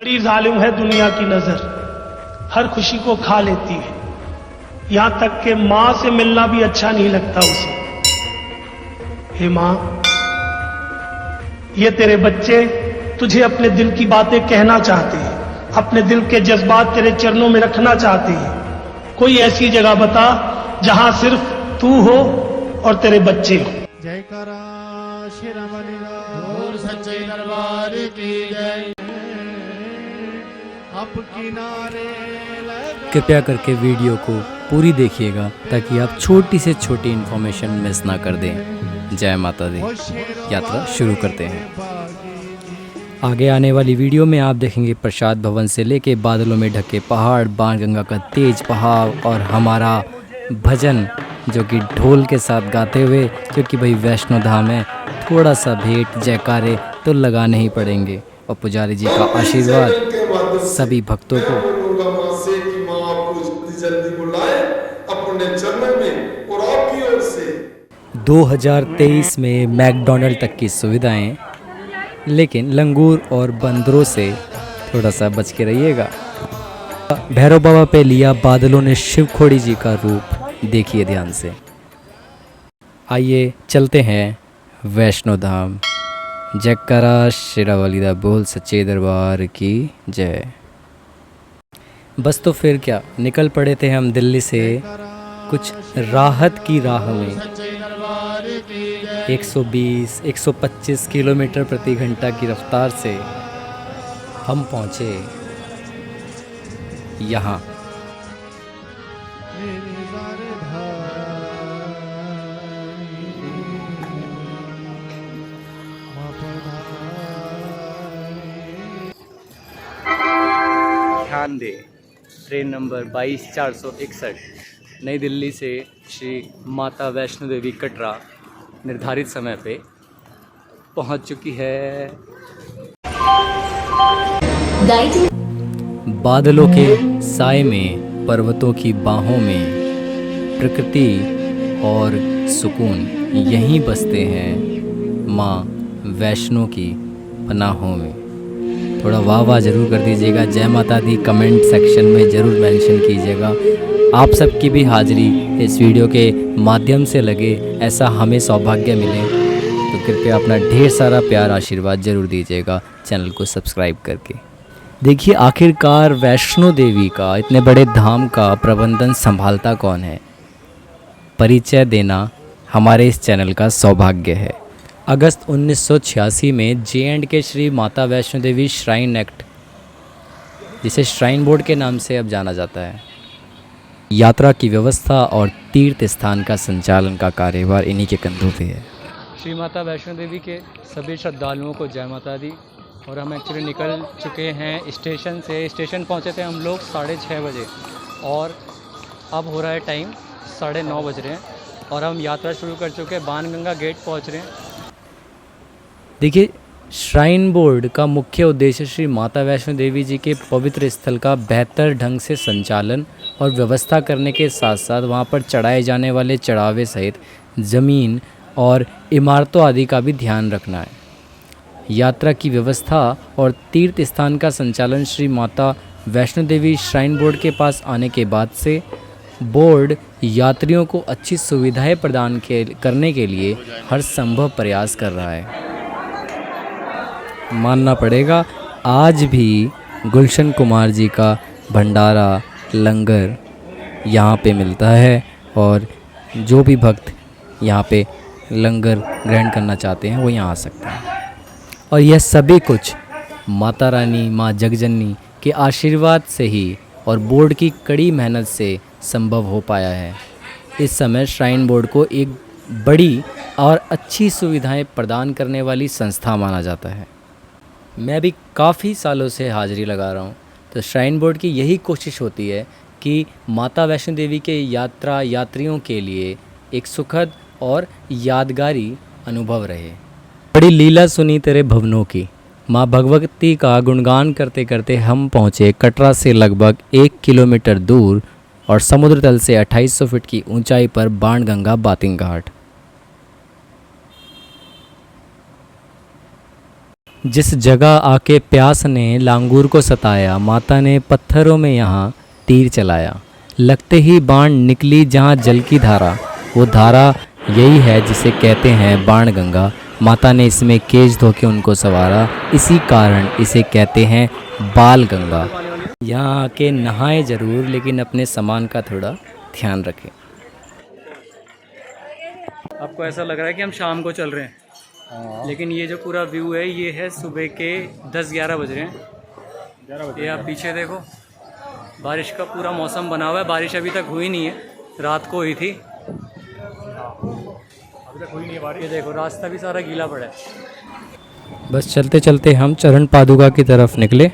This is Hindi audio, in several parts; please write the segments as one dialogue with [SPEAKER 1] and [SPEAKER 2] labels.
[SPEAKER 1] बड़ी जालिम है दुनिया की नजर, हर खुशी को खा लेती है, यहां तक कि मां से मिलना भी अच्छा नहीं लगता उसे। हे मां, ये तेरे बच्चे तुझे अपने दिल की बातें कहना चाहते हैं, अपने दिल के जज्बात तेरे चरणों में रखना चाहते हैं। कोई ऐसी जगह बता जहां सिर्फ तू हो और तेरे बच्चे हो।
[SPEAKER 2] जयकारा शेरावाली सच्चे दरबार की जय। अब किनारे
[SPEAKER 3] कृपया करके वीडियो को पूरी देखिएगा ताकि आप छोटी से छोटी इन्फॉर्मेशन मिस ना कर दें। जय माता दी। यात्रा शुरू करते हैं। आगे आने वाली वीडियो में आप देखेंगे प्रसाद भवन से लेके बादलों में ढके पहाड़, बाणगंगा का तेज बहाव और हमारा भजन जो कि ढोल के साथ गाते हुए, क्योंकि भाई वैष्णो धाम है, थोड़ा सा भेंट जयकारे तो लगाने ही पड़ेंगे। और पुजारी जी का आशीर्वाद सभी भक्तों को। 2023 में मैकडॉनल्ड तक की सुविधाएं, लेकिन लंगूर और बंदरों से थोड़ा सा बच के रहिएगा। भैरव बाबा पे लिया बादलों ने शिवखोड़ी जी का रूप, देखिए ध्यान से। आइए चलते हैं वैष्णो धाम। जयकारा शेरावाली दा बोल सच्चे दरबार की जय। बस तो फिर क्या, निकल पड़े थे हम दिल्ली से कुछ राहत की राह में। 120-125 किलोमीटर प्रति घंटा की रफ्तार से हम पहुँचे यहाँ। ध्यान दे, ट्रेन नंबर 22-461 नई दिल्ली से श्री माता वैष्णो देवी कटरा निर्धारित समय पे पहुंच चुकी है। बादलों के साए में, पर्वतों की बाहों में प्रकृति और सुकून यहीं बसते हैं माँ वैष्णो की पनाहों में। थोड़ा वाह वाह ज़रूर कर दीजिएगा। जय माता दी कमेंट सेक्शन में ज़रूर मेंशन कीजिएगा। आप सबकी भी हाज़िरी इस वीडियो के माध्यम से लगे, ऐसा हमें सौभाग्य मिले, तो कृपया अपना ढेर सारा प्यार आशीर्वाद ज़रूर दीजिएगा चैनल को सब्सक्राइब करके। देखिए आखिरकार वैष्णो देवी का, इतने बड़े धाम का प्रबंधन संभालता कौन है, परिचय देना हमारे इस चैनल का सौभाग्य है। अगस्त 1986 में J&K Shri Mata Vaishno Devi shrine act, जिसे श्राइन बोर्ड के नाम से अब जाना जाता है, यात्रा की व्यवस्था और तीर्थ स्थान का संचालन का कार्यभार इन्हीं के कंधों पे है। श्री माता वैष्णो देवी के सभी श्रद्धालुओं को जय माता दी। और हम एक्चुअली निकल चुके हैं स्टेशन से। स्टेशन पहुंचे थे हम लोग 6:30 बजे और अब हो रहा है टाइम 9:30 बज रहे हैं और हम यात्रा शुरू कर चुके हैं। बाणगंगा गेट पहुंच रहे हैं। देखिए, श्राइन बोर्ड का मुख्य उद्देश्य श्री माता वैष्णो देवी जी के पवित्र स्थल का बेहतर ढंग से संचालन और व्यवस्था करने के साथ साथ वहां पर चढ़ाए जाने वाले चढ़ावे सहित ज़मीन और इमारतों आदि का भी ध्यान रखना है। यात्रा की व्यवस्था और तीर्थ स्थान का संचालन श्री माता वैष्णो देवी श्राइन बोर्ड के पास आने के बाद से बोर्ड यात्रियों को अच्छी सुविधाएं प्रदान करने के लिए हर संभव प्रयास कर रहा है। मानना पड़ेगा, आज भी गुलशन कुमार जी का भंडारा लंगर यहाँ पे मिलता है और जो भी भक्त यहाँ पे लंगर ग्रहण करना चाहते हैं वो यहाँ आ सकते हैं। और यह सभी कुछ माता रानी, माँ जगजननी के आशीर्वाद से ही और बोर्ड की कड़ी मेहनत से संभव हो पाया है। इस समय श्राइन बोर्ड को एक बड़ी और अच्छी सुविधाएं प्रदान करने वाली संस्था माना जाता है। मैं भी काफ़ी सालों से हाज़िरी लगा रहा हूँ, तो श्राइन बोर्ड की यही कोशिश होती है कि माता वैष्णो देवी के यात्रियों के लिए एक सुखद और यादगारी अनुभव रहे। बड़ी लीला सुनी तेरे भवनों की। माँ भगवती का गुणगान करते करते हम पहुँचे कटरा से लगभग 1 किलोमीटर दूर और समुद्र तल से 2800 फीट की ऊंचाई पर बाणगंगा बातिंग घाट। जिस जगह आके प्यास ने लांगूर को सताया, माता ने पत्थरों में यहाँ तीर चलाया। लगते ही बाण निकली जहाँ जल की धारा, वो धारा यही है जिसे कहते हैं बाण गंगा। माता ने इसमें केश धो के उनको संवारा, इसी कारण इसे कहते हैं बाल गंगा। यहाँ आके नहाए ज़रूर, लेकिन अपने सामान का थोड़ा ध्यान रखें। आपको ऐसा लग रहा है कि हम शाम को चल रहे हैं, लेकिन ये जो पूरा व्यू है ये है सुबह के 10-11 बज रहे हैं। ये आप पीछे देखो, बारिश का पूरा मौसम बना हुआ है। बारिश अभी तक हुई नहीं है, रात को हुई थी, अभी तक हुई नहीं है बारिश। ये देखो रास्ता भी सारा गीला पड़ा है। बस चलते चलते हम चरण पादुका की तरफ निकले।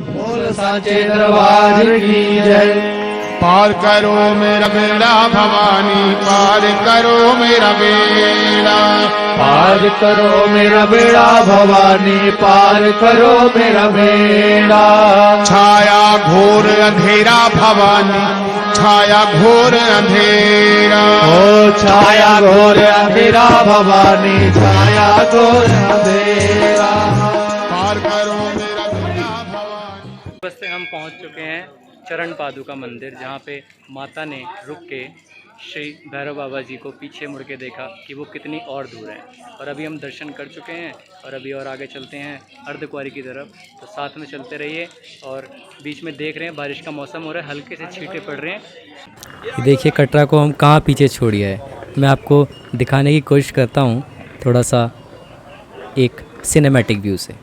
[SPEAKER 2] बोल सांचे दरबार की जय। पार करो मेरा बेड़ा भवानी, पार करो मेरा बेड़ा, पार करो मेरा बेड़ा भवानी, पार करो मेरा बेड़ा। छाया घोर अंधेरा भवानी, छाया घोर अंधेरा, ओ छाया घोर अंधेरा भवानी, छाया घोर अंधेरा, पार करो मेरा बेड़ा भवानी।
[SPEAKER 3] बस से हम पहुंच चुके हैं चरण पादुका मंदिर, जहां पे माता ने रुक के श्री भैरव बाबा जी को पीछे मुड़ के देखा कि वो कितनी और दूर हैं। और अभी हम दर्शन कर चुके हैं और अभी और आगे चलते हैं अर्धकुंवारी की तरफ। तो साथ में चलते रहिए। और बीच में देख रहे हैं बारिश का मौसम हो रहा है, हल्के से छींटे पड़ रहे हैं। देखिए कटरा को हम कहाँ पीछे छोड़िए है। मैं आपको दिखाने की कोशिश करता हूँ थोड़ा सा एक सिनेमैटिक व्यू से।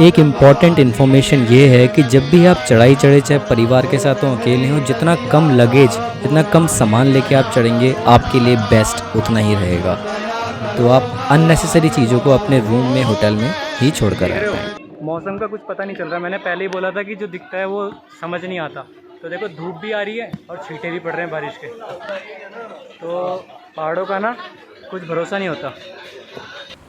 [SPEAKER 3] एक इम्पॉर्टेंट इन्फॉर्मेशन ये है कि जब भी आप चढ़ाई चढ़े, चाहे परिवार के साथ हो अकेले हो, जितना कम लगेज, जितना कम सामान लेके आप चढ़ेंगे आपके लिए बेस्ट उतना ही रहेगा। तो आप अननेसेसरी चीज़ों को अपने रूम में, होटल में ही छोड़ कर आए। मौसम का कुछ पता नहीं चल रहा। मैंने पहले ही बोला था कि जो दिखता है वो समझ नहीं आता। तो देखो धूप भी आ रही है और छींटे भी पड़ रहे हैं बारिश के। तो पहाड़ों का ना कुछ भरोसा नहीं होता।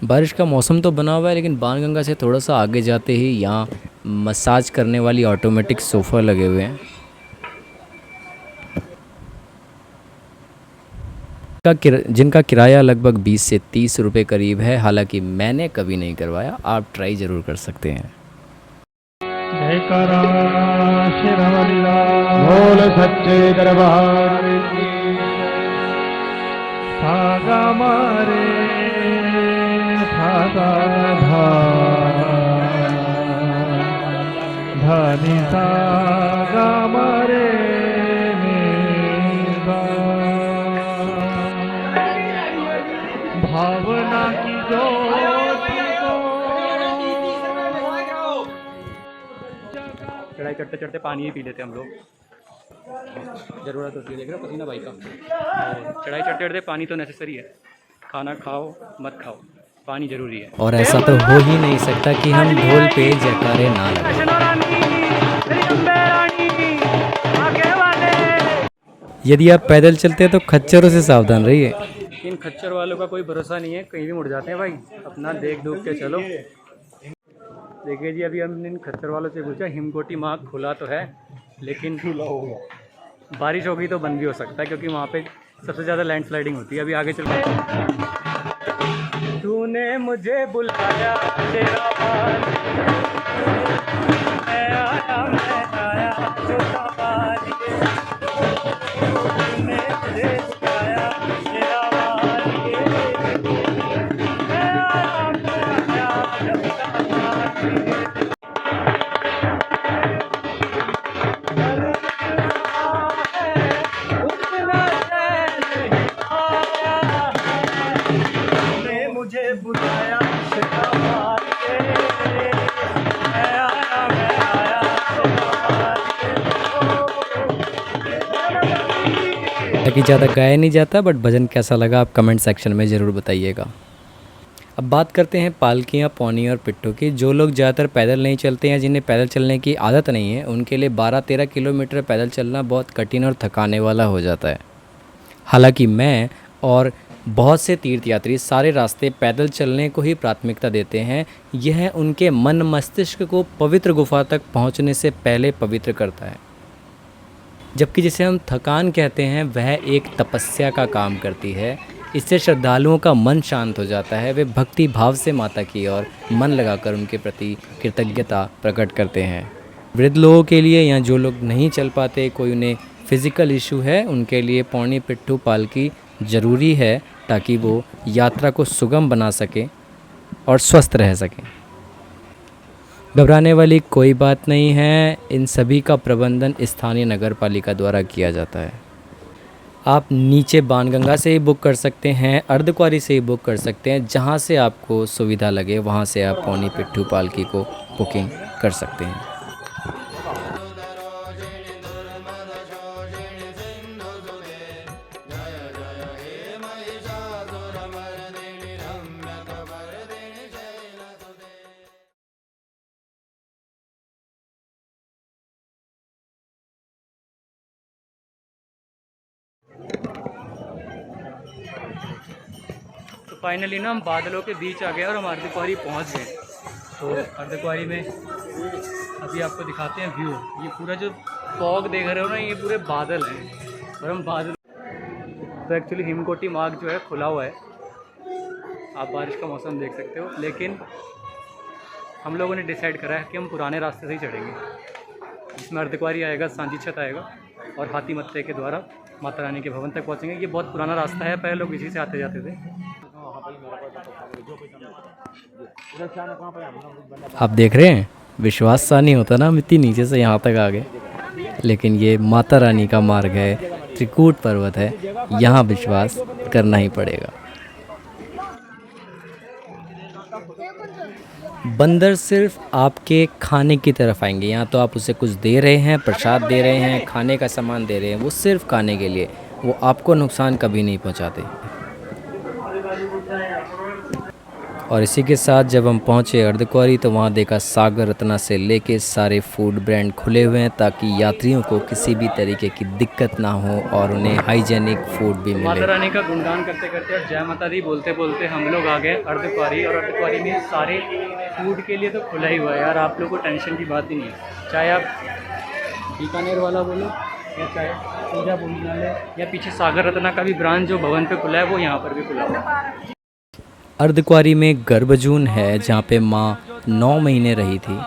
[SPEAKER 3] बारिश का मौसम तो बना हुआ है, लेकिन बाणगंगा से थोड़ा सा आगे जाते ही यहाँ मसाज करने वाली ऑटोमेटिक सोफ़ा लगे हुए हैं। जिनका किराया लगभग 20 से 30 रुपये करीब है। हालांकि मैंने कभी नहीं करवाया, आप ट्राई ज़रूर कर सकते हैं।
[SPEAKER 2] जयकारा शेरावालीला, बोल सच्चे दरबार की। सागा मारे सागा धा, धनी सागा मारे मेरा। भावना की ज्योति को
[SPEAKER 3] चढ़ाई चढ़ते चढ़ते पानी ही पी लेते हम लोग, ज़रूरत होती है। देख रहे हो पसीना भाई का। चढ़ाई चढ़ते चढ़ते पानी तो नेसेसरी है। खाना खाओ मत खाओ, पानी ज़रूरी है। और ऐसा तो हो ही नहीं सकता कि हम ढोल पे जयकारे ना लगाएं। यदि आप पैदल चलते हैं तो खच्चरों से सावधान रहिए। इन खच्चर वालों का कोई भरोसा नहीं है, कहीं भी मुड़ जाते हैं भाई। अपना देख दुख के चलो। देखिए जी, अभी हमने इन खच्चर वालों से पूछा, हिमकोटी मार्ग खुला तो है, लेकिन बारिश होगी तो बंद भी हो सकता है, क्योंकि वहाँ पे सबसे ज़्यादा लैंडस्लाइडिंग होती है। अभी आगे चलते हैं। तूने मुझे बुलाया तेरा बाल, मैं आया छोटा बाल, तूने मुझे बुलाया तेरा बाल, मैं आया छोटा बाल। कि ज़्यादा गाया नहीं जाता, बट भजन कैसा लगा आप कमेंट सेक्शन में ज़रूर बताइएगा। अब बात करते हैं पालकियाँ, पौनी और पिट्ठों की। जो लोग ज़्यादातर पैदल नहीं चलते हैं, जिन्हें पैदल चलने की आदत नहीं है, उनके लिए 12-13 किलोमीटर पैदल चलना बहुत कठिन और थकाने वाला हो जाता है। हालांकि मैं और बहुत से तीर्थयात्री सारे रास्ते पैदल चलने को ही प्राथमिकता देते हैं। यह उनके मन मस्तिष्क को पवित्र गुफा तक पहुंचने से पहले पवित्र करता है। जबकि जिसे हम थकान कहते हैं वह एक तपस्या का काम करती है। इससे श्रद्धालुओं का मन शांत हो जाता है, वे भक्ति भाव से माता की ओर मन लगाकर उनके प्रति कृतज्ञता प्रकट करते हैं। वृद्ध लोगों के लिए या जो लोग नहीं चल पाते, कोई उन्हें फिज़िकल इशू है, उनके लिए पौनी पिट्ठू पालकी ज़रूरी है ताकि वो यात्रा को सुगम बना सकें और स्वस्थ रह सकें। घबराने वाली कोई बात नहीं है, इन सभी का प्रबंधन स्थानीय नगर पालिका द्वारा किया जाता है। आप नीचे बाणगंगा से ही बुक कर सकते हैं, अर्धकुंवारी से ही बुक कर सकते हैं, जहां से आपको सुविधा लगे वहां से आप पौनी पिट्ठू पालकी को बुकिंग कर सकते हैं। तो फाइनली ना हम बादलों के बीच आ गए और हम अर्धकुंवारी पहुंच गए। तो अर्धकुंवारी में अभी आपको दिखाते हैं व्यू। ये पूरा जो फॉग देख रहे हो ना, ये पूरे बादल हैं और हम बादल। तो एक्चुअली हिमकोटी मार्ग जो है खुला हुआ है, आप बारिश का मौसम देख सकते हो, लेकिन हम लोगों ने डिसाइड करा है कि हम पुराने रास्ते से ही चढ़ेंगे, जिसमें अर्धकुंवारी आएगा, सांची छत आएगा और हाथी मत्थे के द्वारा माता रानी के भवन तक पहुंचेंगे। ये बहुत पुराना रास्ता है, पहले लोग इसी से आते जाते थे। आप देख रहे हैं, विश्वास सा नहीं होता ना, हम इतनी नीचे से यहाँ तक आ गए, लेकिन ये माता रानी का मार्ग है, त्रिकूट पर्वत है, यहाँ विश्वास करना ही पड़ेगा। बंदर सिर्फ आपके खाने की तरफ आएंगे, यहाँ तो आप उसे कुछ दे रहे हैं, प्रसाद दे रहे हैं, खाने का सामान दे रहे हैं, वो सिर्फ खाने के लिए, वो आपको नुकसान कभी नहीं पहुँचाते। और इसी के साथ जब हम पहुँचे अर्धकुंवारी तो वहाँ देखा सागर रत्ना से लेके सारे फूड ब्रांड खुले हुए हैं ताकि यात्रियों को किसी भी तरीके की दिक्कत ना हो और उन्हें हाइजेनिक फूड भी मिले। माता रानी का गुणगान करते करते और जय माता दी बोलते बोलते हम लोग आ गए अर्धकुंवारी। और अर्धकुंवारी में सारे फूड के लिए तो खुला ही हुआ है यार, आप लोग को टेंशन की बात ही नहीं है। चाहे आप बीकानेर वाला बोलो या चाहे पूजा बोलने वाले या पीछे सागर रत्ना का भी ब्रांच जो भवन पे खुला है वो यहाँ पर भी खुला हुआ है। अर्धकुंवारी में गर्भजून है जहाँ पे माँ 9 महीने रही थी,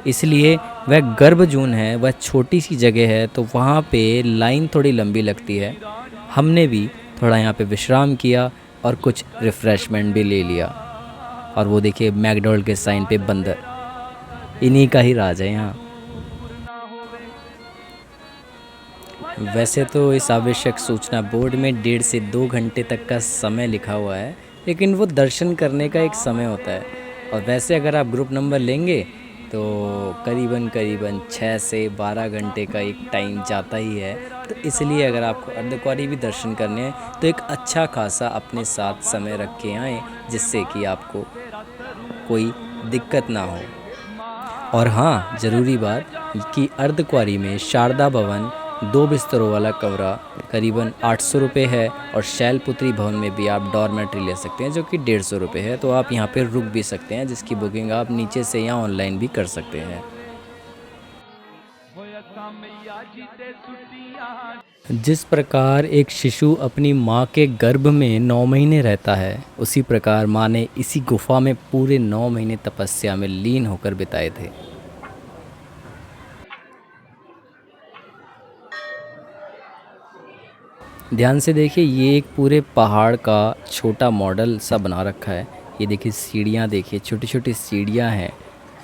[SPEAKER 3] इसलिए वह गर्भजून है, वह छोटी सी जगह है तो वहाँ पे लाइन थोड़ी लंबी लगती है। हमने भी थोड़ा यहाँ पे विश्राम किया और कुछ रिफ़्रेशमेंट भी ले लिया। और वो देखिए मैकडॉनल्ड के साइन पे बंदर, इन्हीं का ही राज है यहाँ। वैसे तो इस आवश्यक सूचना बोर्ड में 1.5 से 2 घंटे तक का समय लिखा हुआ है, लेकिन वो दर्शन करने का एक समय होता है। और वैसे अगर आप ग्रुप नंबर लेंगे तो करीबन 6 से 12 घंटे का एक टाइम जाता ही है। तो इसलिए अगर आपको अर्धकुंवारी भी दर्शन करने हैं तो एक अच्छा खासा अपने साथ समय रख के आएँ, जिससे कि आपको कोई दिक्कत ना हो। और हाँ, ज़रूरी बात कि अर्धकुंवारी में शारदा भवन 2 बिस्तरों वाला कमरा करीबन 800 रुपये है और शैलपुत्री भवन में भी आप डॉर्मेट्री ले सकते हैं जो कि 150 रुपये है। तो आप यहाँ पे रुक भी सकते हैं, जिसकी बुकिंग आप नीचे से या ऑनलाइन भी कर सकते हैं। जिस प्रकार एक शिशु अपनी माँ के गर्भ में 9 महीने रहता है, उसी प्रकार माँ ने इसी गुफा में पूरे 9 महीने तपस्या में लीन होकर बिताए थे। ध्यान से देखिए, ये एक पूरे पहाड़ का छोटा मॉडल सा बना रखा है। ये देखिए सीढ़ियाँ, देखिए छोटी छोटी सीढ़ियाँ हैं।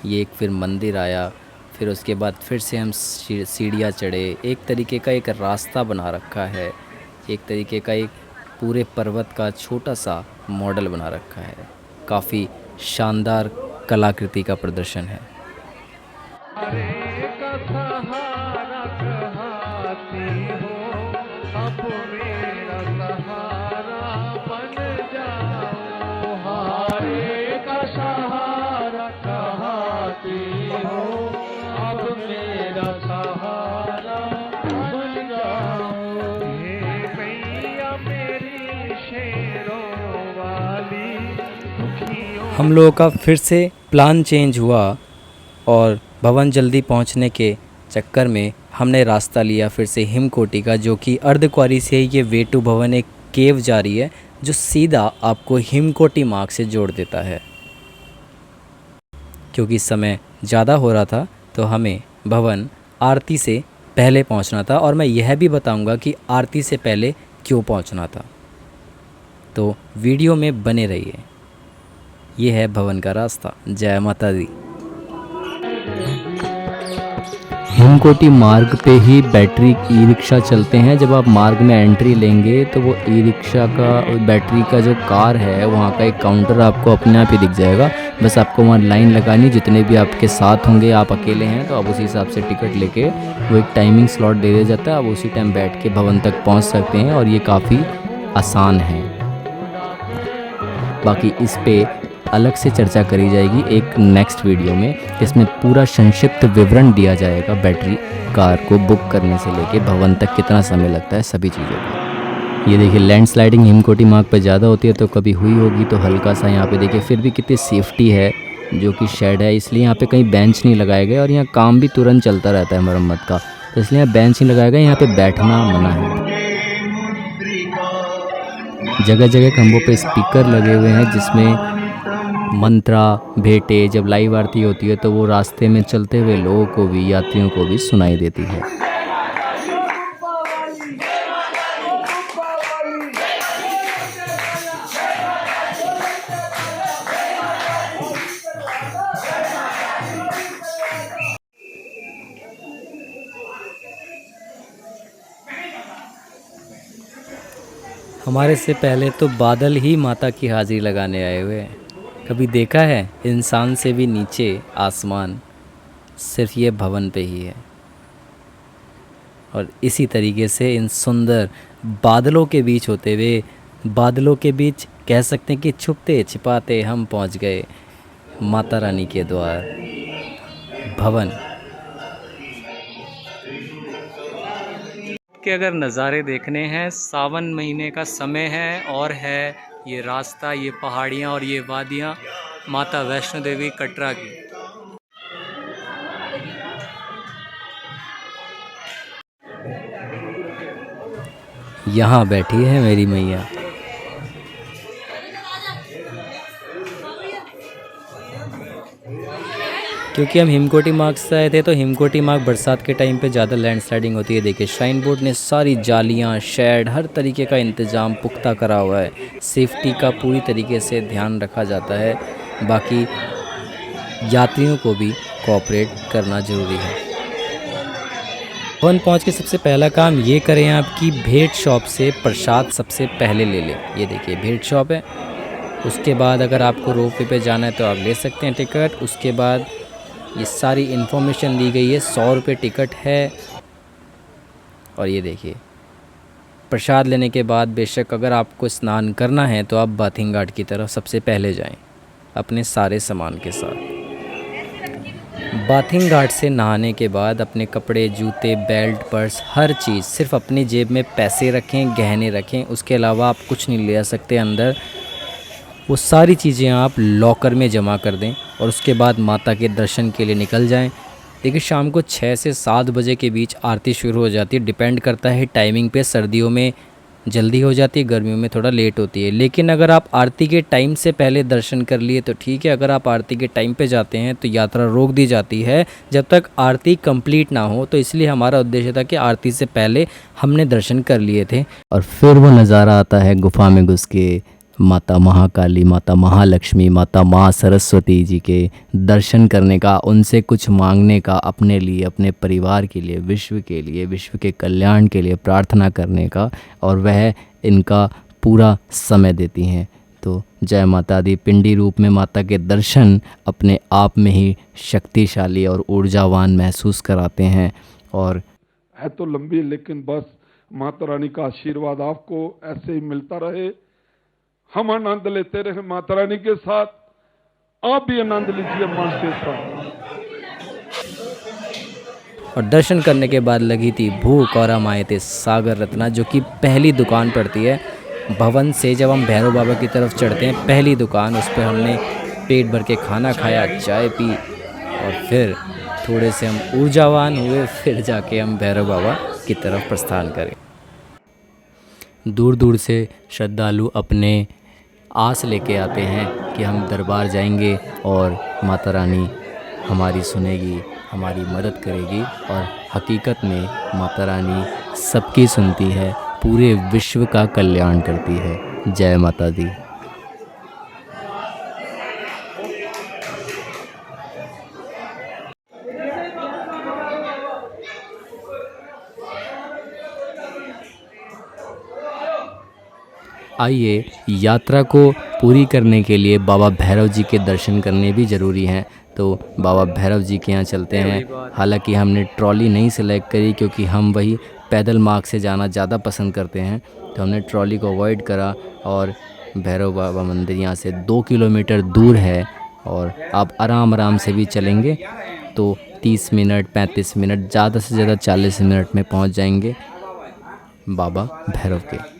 [SPEAKER 3] ये एक फिर मंदिर आया, फिर उसके बाद फिर से हम सीढ़ियाँ चढ़े। एक तरीके का एक रास्ता बना रखा है, एक तरीके का एक पूरे पर्वत का छोटा सा मॉडल बना रखा है। काफ़ी शानदार कलाकृति का प्रदर्शन है। हम लोगों का फिर से प्लान चेंज हुआ और भवन जल्दी पहुंचने के चक्कर में हमने रास्ता लिया फिर से हिमकोटी का, जो कि अर्धकुंवारी से ये वे टू भवन एक केव जा रही है जो सीधा आपको हिमकोटी मार्ग से जोड़ देता है। क्योंकि समय ज़्यादा हो रहा था तो हमें भवन आरती से पहले पहुंचना था, और मैं यह भी बताऊंगा कि आरती से पहले क्यों पहुंचना था। तो वीडियो में बने रहिए। ये है भवन का रास्ता। जय माता दी। हिमकोटी मार्ग पे ही बैटरी ई रिक्शा चलते हैं। जब आप मार्ग में एंट्री लेंगे तो वो ई रिक्शा का बैटरी का जो कार है वहाँ का एक काउंटर आपको अपने आप ही दिख जाएगा। बस आपको वहाँ लाइन लगानी, जितने भी आपके साथ होंगे, आप अकेले हैं तो आप उसी हिसाब से टिकट लेके वो एक टाइमिंग स्लॉट दे दिया जाता है, आप उसी टाइम बैठ के भवन तक पहुँच सकते हैं और ये काफ़ी आसान है। बाकी इस पे अलग से चर्चा करी जाएगी एक नेक्स्ट वीडियो में, जिसमें पूरा संक्षिप्त विवरण दिया जाएगा बैटरी कार को बुक करने से लेके भवन तक कितना समय लगता है, सभी चीज़ों का। ये देखिए लैंडस्लाइडिंग हिमकोटी मार्ग पर ज़्यादा होती है तो कभी हुई होगी तो हल्का सा यहाँ पे देखिए, फिर भी कितनी सेफ्टी है, जो कि शेड है इसलिए यहाँ पे कहीं बेंच नहीं लगाए गए, और यहाँ काम भी तुरंत चलता रहता है मरम्मत का, तो इसलिए यहाँ बेंच नहीं लगाया गया, यहाँ पे बैठना मना है। जगह जगह खंभों पे स्पीकर लगे हुए हैं जिसमें मंत्रा भेंटे जब लाइव आरती होती है तो वो रास्ते में चलते हुए लोगों को भी, यात्रियों को भी सुनाई देती है। हमारे से पहले तो बादल ही माता की हाजिरी लगाने आए हुए हैं। कभी देखा है इंसान से भी नीचे आसमान, सिर्फ ये भवन पे ही है। और इसी तरीके से इन सुंदर बादलों के बीच होते हुए, बादलों के बीच कह सकते हैं कि छुपते छिपाते हम पहुंच गए माता रानी के द्वार भवन के। अगर नज़ारे देखने हैं, सावन महीने का समय है और है ये रास्ता, ये पहाड़ियाँ और ये वादियाँ माता वैष्णो देवी कटरा की। यहाँ बैठी है मेरी मैया। क्योंकि हम हिमकोटी मार्ग से आए थे तो हिमकोटी मार्ग बरसात के टाइम पे ज़्यादा लैंडस्लाइडिंग होती है। देखिए श्राइन बोर्ड ने सारी जालियाँ, शेड, हर तरीके का इंतज़ाम पुख्ता करा हुआ है। सेफ्टी का पूरी तरीके से ध्यान रखा जाता है। बाकी यात्रियों को भी कोऑपरेट करना ज़रूरी है। भवन पहुँच के सबसे पहला काम ये करें आपकी भेंट शॉप से प्रसाद सबसे पहले ले लें। ये देखिए भेंट शॉप है। उसके बाद अगर आपको रोपवे पे जाना है तो आप ले सकते हैं टिकट। उसके बाद ये सारी इन्फॉर्मेशन दी गई है। 100 रुपये टिकट है। और ये देखिए प्रसाद लेने के बाद बेशक अगर आपको स्नान करना है तो आप बाथिंग घाट की तरफ सबसे पहले जाएं अपने सारे सामान के साथ। बाथिंग घाट से नहाने के बाद अपने कपड़े, जूते, बेल्ट, पर्स, हर चीज़ सिर्फ अपनी जेब में पैसे रखें, गहने रखें। उसके अलावा आप कुछ नहीं ले जा सकते अंदर। वो सारी चीज़ें आप लॉकर में जमा कर दें और उसके बाद माता के दर्शन के लिए निकल जाएं। देखिए शाम को 6 से 7 बजे के बीच आरती शुरू हो जाती है। डिपेंड करता है टाइमिंग पे। सर्दियों में जल्दी हो जाती है, गर्मियों में थोड़ा लेट होती है। लेकिन अगर आप आरती के टाइम से पहले दर्शन कर लिए तो ठीक है। अगर आप आरती के टाइम पे जाते हैं तो यात्रा रोक दी जाती है जब तक आरती कंप्लीट ना हो। तो इसलिए हमारा उद्देश्य था कि आरती से पहले हमने दर्शन कर लिए थे। और फिर वो नज़ारा आता है गुफा में घुस के माता महाकाली, माता महालक्ष्मी, माता माँ सरस्वती जी के दर्शन करने का, उनसे कुछ मांगने का, अपने लिए, अपने परिवार के लिए, विश्व के लिए, विश्व के कल्याण के लिए प्रार्थना करने का। और वह इनका पूरा समय देती हैं। तो जय माता दी। पिंडी रूप में माता के दर्शन अपने आप में ही शक्तिशाली और ऊर्जावान महसूस कराते हैं। और
[SPEAKER 4] है तो लंबी, लेकिन बस माता रानी का आशीर्वाद आपको ऐसे ही मिलता रहे। हम आनंद लेते रहे माता रानी के साथ, आप भी आनंद लीजिए मां के साथ।
[SPEAKER 3] और दर्शन करने के बाद लगी थी भूख और हम आए थे सागर रत्ना, जो कि पहली दुकान पड़ती है भवन से। जब हम भैरव बाबा की तरफ चढ़ते हैं पहली दुकान, उस पर हमने पेट भर के खाना खाया, चाय पी और फिर थोड़े से हम ऊर्जावान हुए, फिर जाके हम भैरव बाबा की तरफ प्रस्थान करें। दूर दूर से श्रद्धालु अपने आस लेके आते हैं कि हम दरबार जाएंगे और माता रानी हमारी सुनेगी, हमारी मदद करेगी। और हकीकत में माता रानी सबकी सुनती है, पूरे विश्व का कल्याण करती है। जय माता दी। आइए, यात्रा को पूरी करने के लिए बाबा भैरव जी के दर्शन करने भी ज़रूरी हैं, तो बाबा भैरव जी के यहाँ चलते हैं। हालांकि हमने ट्रॉली नहीं सिलेक्ट करी क्योंकि हम वही पैदल मार्ग से जाना ज़्यादा पसंद करते हैं, तो हमने ट्रॉली को अवॉइड करा। और भैरव बाबा मंदिर यहाँ से 2 किलोमीटर दूर है और आप आराम से भी चलेंगे तो 30 मिनट 35 मिनट, ज़्यादा से ज़्यादा 40 मिनट में पहुँच जाएंगे बाबा भैरव के।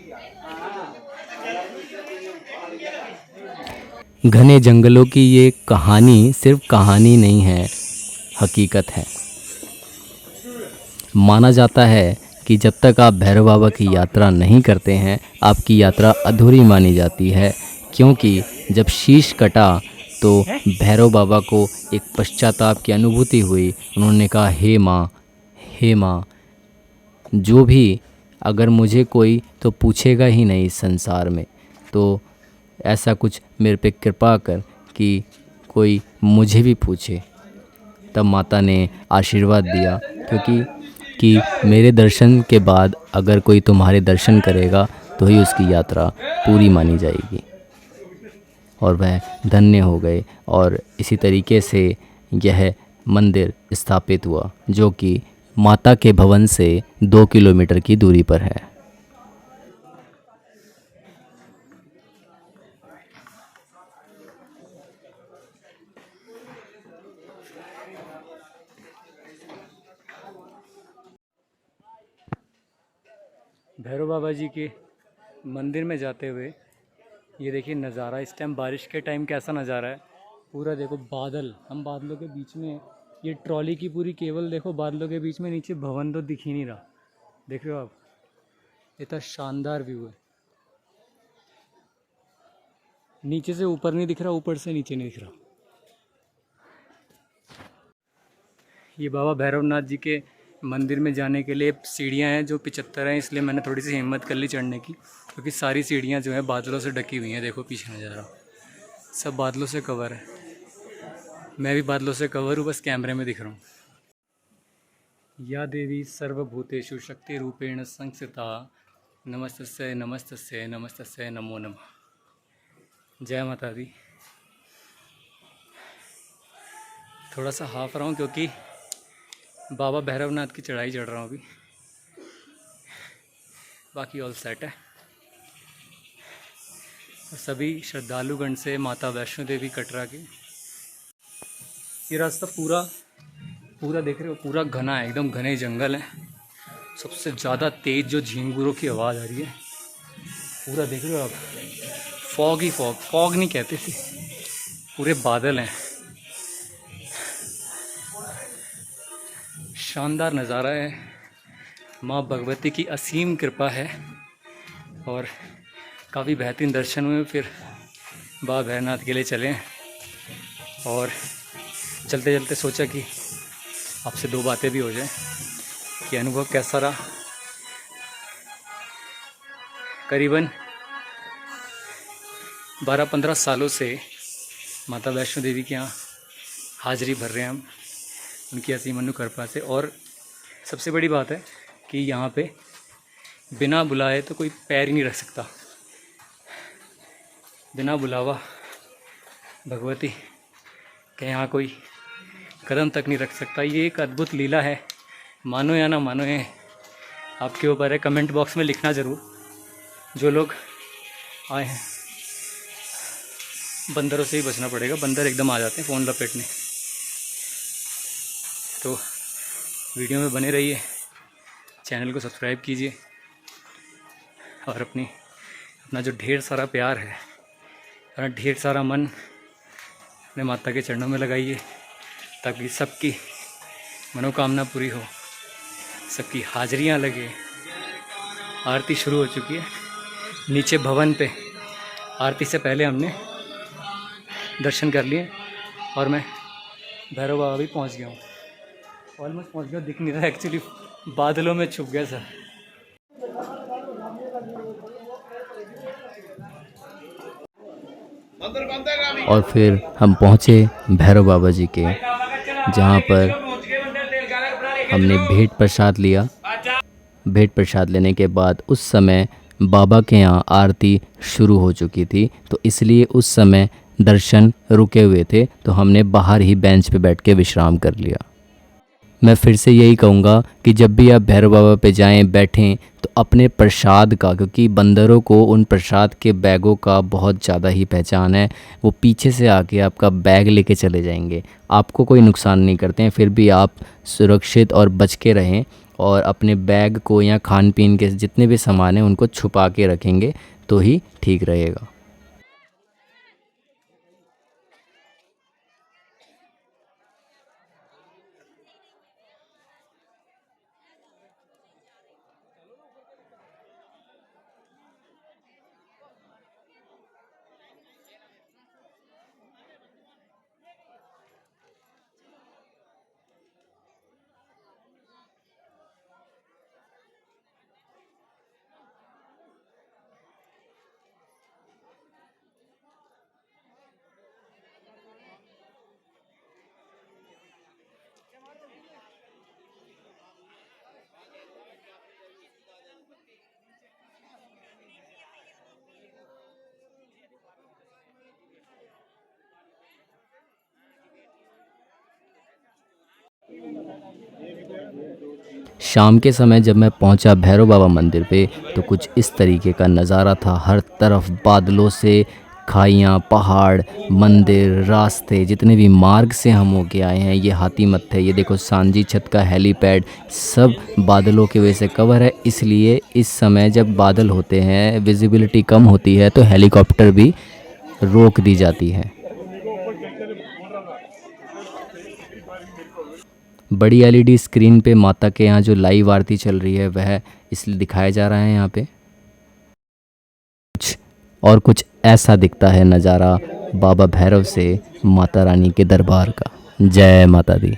[SPEAKER 3] घने जंगलों की ये कहानी सिर्फ कहानी नहीं है, हकीकत है। माना जाता है कि जब तक आप भैरव बाबा की यात्रा नहीं करते हैं, आपकी यात्रा अधूरी मानी जाती है, क्योंकि जब शीश कटा तो भैरव बाबा को एक पश्चाताप की अनुभूति हुई। उन्होंने कहा, हे माँ, जो भी अगर मुझे कोई तो पूछेगा ही नहीं इस संसार में, तो ऐसा कुछ मेरे पे कृपा कर कि कोई मुझे भी पूछे। तब माता ने आशीर्वाद दिया, क्योंकि कि मेरे दर्शन के बाद अगर कोई तुम्हारे दर्शन करेगा तो ही उसकी यात्रा पूरी मानी जाएगी। और वह धन्य हो गए और इसी तरीके से यह मंदिर स्थापित हुआ, जो कि माता के भवन से 2 किलोमीटर की दूरी पर है। भैरव बाबा जी के मंदिर में जाते हुए ये देखिए नज़ारा, इस टाइम बारिश के टाइम कैसा नज़ारा है। पूरा देखो बादल, हम बादलों के बीच में, ये ट्रॉली की पूरी केबल देखो बादलों के बीच में, नीचे भवन तो दिख ही नहीं रहा, देख रहे हो आप। इतना शानदार व्यू है, नीचे से ऊपर नहीं दिख रहा, ऊपर से नीचे नहीं दिख रहा। ये बाबा भैरवनाथ जी के मंदिर में जाने के लिए सीढ़ियाँ हैं जो 75 हैं, इसलिए मैंने थोड़ी सी हिम्मत कर ली चढ़ने की, क्योंकि सारी सीढ़ियाँ जो है बादलों से ढकी हुई हैं। देखो पीछे नज़ारा, सब बादलों से कवर है। मैं भी बादलों से कवर हूँ, बस कैमरे में दिख रहा हूँ। या देवी सर्वभूतेषु शक्ति रूपेण संस्थिता, नमस्तस्यै नमस्तस्यै नमस्तस्यै नमो नमः। जय माता दी। थोड़ा सा हाफ रहा हूँ क्योंकि बाबा भैरवनाथ की चढ़ाई चढ़ रहा हूँ अभी, बाकी ऑल सेट है। और सभी श्रद्धालुगण से माता वैष्णो देवी कटरा के, ये रास्ता पूरा देख रहे हो, पूरा घना है, एकदम घने जंगल है। सबसे ज़्यादा तेज़ जो झींगुरों की आवाज़ आ रही है, पूरा देख रहे हो आप, फॉग ही फॉग नहीं कहते थे, पूरे बादल हैं। शानदार नज़ारा है, माँ भगवती की असीम कृपा है और काफ़ी बेहतरीन दर्शन हुए। फिर बाबा भैरवनाथ के लिए चले और चलते चलते सोचा कि आपसे 2 बातें भी हो जाए कि अनुभव कैसा रहा। करीबन 12-15 सालों से माता वैष्णो देवी के यहाँ हाजिरी भर रहे हैं हम, उनकी असीम अनुकृपा से। और सबसे बड़ी बात है कि यहाँ पे बिना बुलाए तो कोई पैर ही नहीं रख सकता, बिना बुलावा भगवती के यहाँ कोई कदम तक नहीं रख सकता। ये एक अद्भुत लीला है, मानो या ना मानो, ये आपके ऊपर है। कमेंट बॉक्स में लिखना ज़रूर जो लोग आए हैं। बंदरों से ही बचना पड़ेगा, बंदर एकदम आ जाते हैं फ़ोन लपेटने। तो वीडियो में बने रहिए, चैनल को सब्सक्राइब कीजिए और अपना जो ढेर सारा प्यार है, अपना ढेर सारा मन अपने माता के चरणों में लगाइए, ताकि सबकी मनोकामना पूरी हो, सबकी हाजिरियाँ लगे। आरती शुरू हो चुकी है नीचे भवन पे। आरती से पहले हमने दर्शन कर लिए और मैं भैरव बाबा भी पहुंच गया हूँ। ऑलमोस्ट पहुंच गया, दिख नहीं रहा एक्चुअली, बादलों में छुप गया सर। और फिर हम पहुँचे भैरव बाबा जी के, जहाँ पर हमने भेंट प्रसाद लिया। भेंट प्रसाद लेने के बाद उस समय बाबा के यहाँ आरती शुरू हो चुकी थी, तो इसलिए उस समय दर्शन रुके हुए थे, तो हमने बाहर ही बेंच पे बैठ के विश्राम कर लिया। मैं फिर से यही कहूँगा कि जब भी आप भैरव बाबा पे जाएं, बैठें, तो अपने प्रसाद का, क्योंकि बंदरों को उन प्रसाद के बैगों का बहुत ज़्यादा ही पहचान है, वो पीछे से आके आपका बैग लेके चले जाएंगे। आपको कोई नुकसान नहीं करते हैं, फिर भी आप सुरक्षित और बच के रहें और अपने बैग को या खान पीन के जितने भी सामान हैं उनको छुपा के रखेंगे तो ही ठीक रहेगा। शाम के समय जब मैं पहुंचा भैरव बाबा मंदिर पे, तो कुछ इस तरीके का नज़ारा था। हर तरफ बादलों से खाइयाँ, पहाड़, मंदिर, रास्ते, जितने भी मार्ग से हम होके आए हैं, ये हाथी मत्थे, ये देखो सांझी छत का हेलीपैड, सब बादलों की वजह से कवर है। इसलिए इस समय जब बादल होते हैं, विजिबिलिटी कम होती है, तो हेलीकॉप्टर भी रोक दी जाती है। बड़ी एलईडी स्क्रीन पे माता के यहाँ जो लाइव आरती चल रही है वह इसलिए दिखाया जा रहा है यहाँ पे। कुछ ऐसा दिखता है नज़ारा बाबा भैरव से माता रानी के दरबार का। जय माता दी।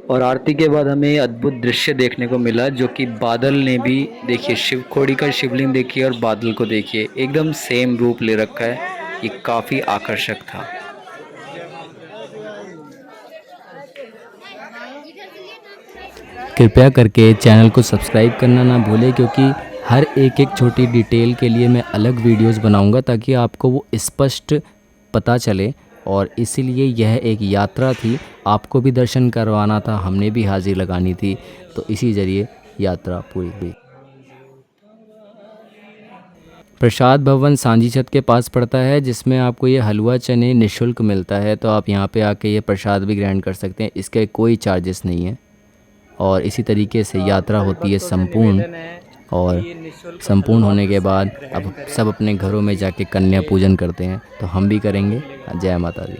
[SPEAKER 3] और आरती के बाद हमें अद्भुत दृश्य देखने को मिला, जो कि बादल ने भी, देखिए शिवखोड़ी का शिवलिंग देखिए और बादल को देखिए, एकदम सेम रूप ले रखा है। ये काफ़ी आकर्षक था। कृपया करके चैनल को सब्सक्राइब करना ना भूलें, क्योंकि हर एक छोटी डिटेल के लिए मैं अलग वीडियोस बनाऊंगा ताकि आपको वो स्पष्ट पता चले। और इसीलिए यह एक यात्रा थी, आपको भी दर्शन करवाना था, हमने भी हाजिरी लगानी थी, तो इसी ज़रिए यात्रा पूरी हुई। प्रसाद भवन सांझी छत के पास पड़ता है, जिसमें आपको ये हलवा चने निःशुल्क मिलता है, तो आप यहाँ पे आके ये प्रसाद भी ग्रहण कर सकते हैं, इसके कोई चार्जेस नहीं है। और इसी तरीके से यात्रा होती है संपूर्ण, और संपूर्ण होने के बाद अब सब अपने घरों में जाके कन्या पूजन करते हैं, तो हम भी करेंगे। जय माता दी।